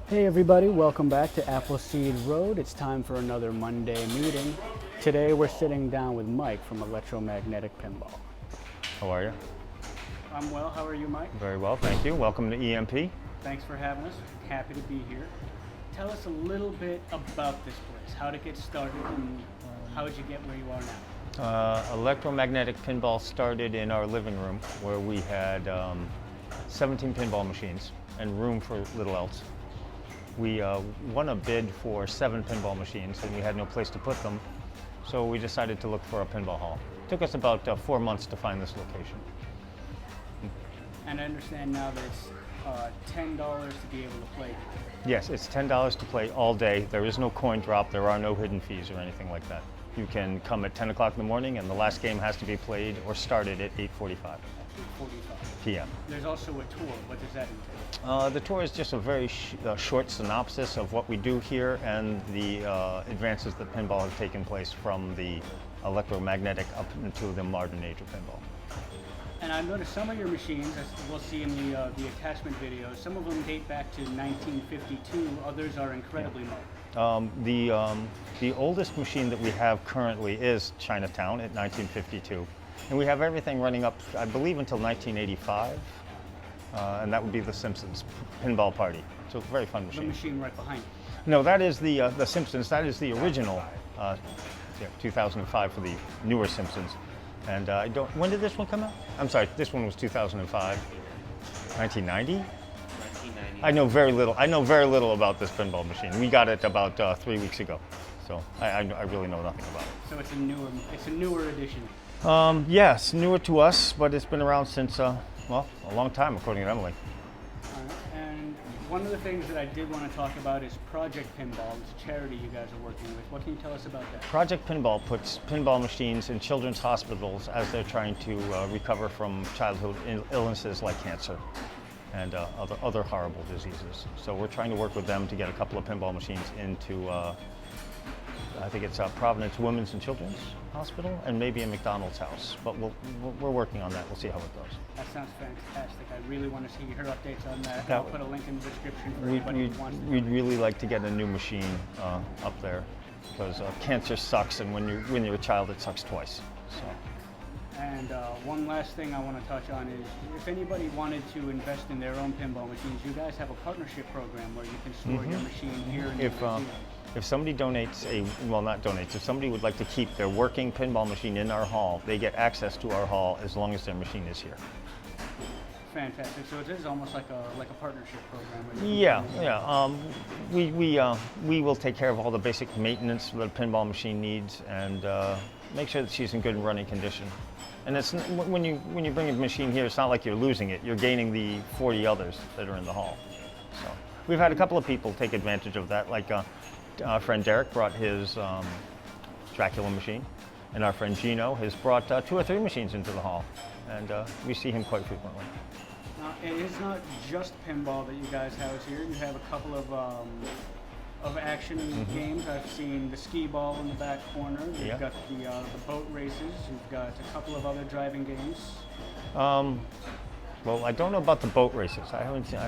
Hey everybody, welcome back to Appleseed Road. It's time for another Monday meeting. Today we're sitting down with Mike from Electromagnetic Pinball. How are you? I'm well, how are you, Mike? Very well, thank you. Welcome to EMP. Thanks for having us. Happy to be here. Tell us a little bit about this place, how to get started, and how did you get where you are now? Electromagnetic Pinball started in our living room where we had 17 pinball machines and room for little else. We won a bid for 7 pinball machines and we had no place to put them, so we decided to look for a pinball hall. It took us about 4 months to find this location. And I understand now that it's $10 to be able to play. Yes, it's $10 to play all day. There is no coin drop, there are no hidden fees or anything like that. You can come at 10 o'clock in the morning and the last game has to be played or started at 8:45 p.m. There's also a tour. What does that entail? The tour is just a very short synopsis of what we do here and the advances that pinball have taken place from the electromagnetic up into the modern age of pinball. And I've noticed some of your machines, as we'll see in the attachment videos, some of them date back to 1952, others are incredibly modern. The oldest machine that we have currently is Chinatown at 1952. And we have everything running up, I believe, until 1985. And that would be the Simpsons pinball party. So it's a very fun machine. The machine right behind you. No, that is the Simpsons. That is the original 2005 for the newer Simpsons. And I don't. When did this one come out? I'm sorry, this one was 2005. 1990? I know very little. I know very little about this pinball machine. We got it about 3 weeks ago, so I really know nothing about it. So it's a newer edition. Yes, newer to us, but it's been around since well, a long time, according to Emily. All right. And one of the things that I did want to talk about is Project Pinball. It's a charity you guys are working with. What can you tell us about that? Project Pinball puts pinball machines in children's hospitals as they're trying to recover from childhood illnesses like cancer and other horrible diseases. So we're trying to work with them to get a couple of pinball machines into, I think it's Providence Women's and Children's Hospital and maybe a McDonald's house. But we're working on that. We'll see how it goes. That sounds fantastic. I really want to see her updates on that. I'll put a link in the description for anybody who wants to. We'd really like to get a new machine up there because cancer sucks, and when you're a child, it sucks twice. So. And one last thing I want to touch on is if anybody wanted to invest in their own pinball machines, you guys have a partnership program where you can store your machine here in the museum. If somebody donates if somebody would like to keep their working pinball machine in our hall, they get access to our hall as long as their machine is here. Fantastic. So it is almost like a partnership program. Yeah. We will take care of all the basic maintenance that a pinball machine needs and make sure that she's in good running condition. And it's when you bring a machine here, it's not like you're losing it. You're gaining the 40 others that are in the hall. So we've had a couple of people take advantage of that. Like our friend Derek brought his Dracula machine, and our friend Gino has brought 2 or 3 machines into the hall, and we see him quite frequently. Now, it is not just pinball that you guys house here. You have a couple of action games. I've seen the skee ball in the back corner. You've got the boat races. You've got a couple of other driving games. Well, I don't know about the boat races. I haven't seen.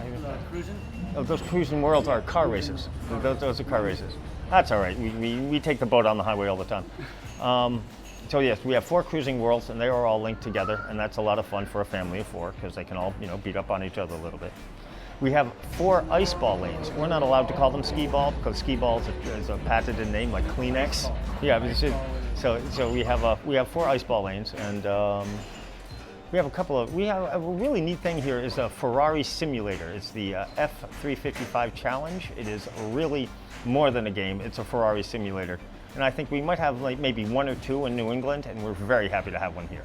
Cruising? Oh, those cruising worlds are car races. Those are car races. That's all right. We take the boat on the highway all the time. So yes, we have 4 cruising worlds, and they are all linked together, and that's a lot of fun for a family of 4 because they can all beat up on each other a little bit. We have 4 ice ball lanes. We're not allowed to call them skee ball because skee ball is a patented name like Kleenex. Yeah, so we have 4 ice ball lanes, and we have a really neat thing here is a Ferrari simulator. It's the F355 Challenge. It is really more than a game. It's a Ferrari simulator. And I think we might have like maybe 1 or 2 in New England, and we're very happy to have one here.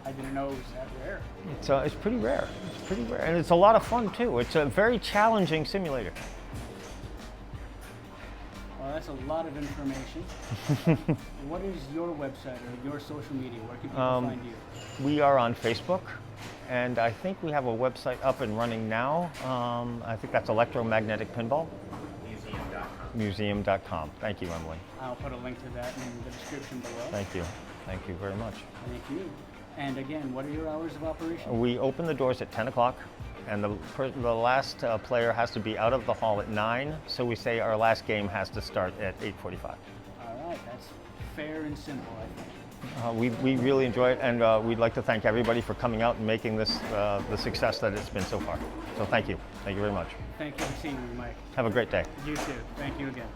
I didn't know it was that rare. It's pretty rare. It's pretty rare, and it's a lot of fun too. It's a very challenging simulator. Well, that's a lot of information. What is your website or your social media? Where can people find you? We are on Facebook, and I think we have a website up and running now. I think that's Electromagnetic Pinball. Museum.com. Thank you, Emily. I'll put a link to that in the description below. Thank you. Thank you very much. Thank you. And again, what are your hours of operation? We open the doors at 10 o'clock, and the last player has to be out of the hall at 9. So we say our last game has to start at 8:45. All right, that's fair and simple, I think. We really enjoy it, and we'd like to thank everybody for coming out and making this the success that it's been so far. So thank you very much. Thank you for seeing me, Mike. Have a great day. You too. Thank you again.